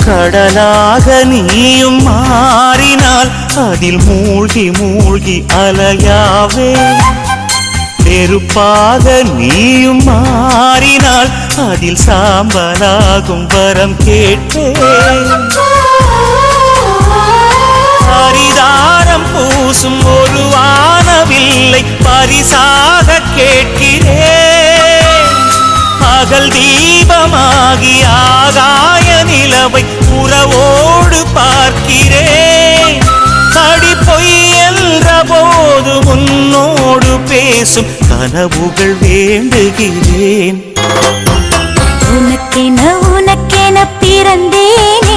கடலாக நீயும் மாறினால் அதில் மூழ்கி மூழ்கி அலையாவே. நெருப்பாக நீயும் மாறினால் அதில் சாம்பலாகும் வரம் கேட்பேன். பரிதாரம் பூசும் ஒரு வானவில்லை பரிசாக கேட்கிறேன். பகல் தீபமாகி ஆகாய நிலவை உறவோடு பார்க்கிறேன். அடி பொய் என்ற போது உன்னோடு பேசும் கனவுகள் வேண்டுகிறேன். உனக்கென உனக்கென பிறந்தேன்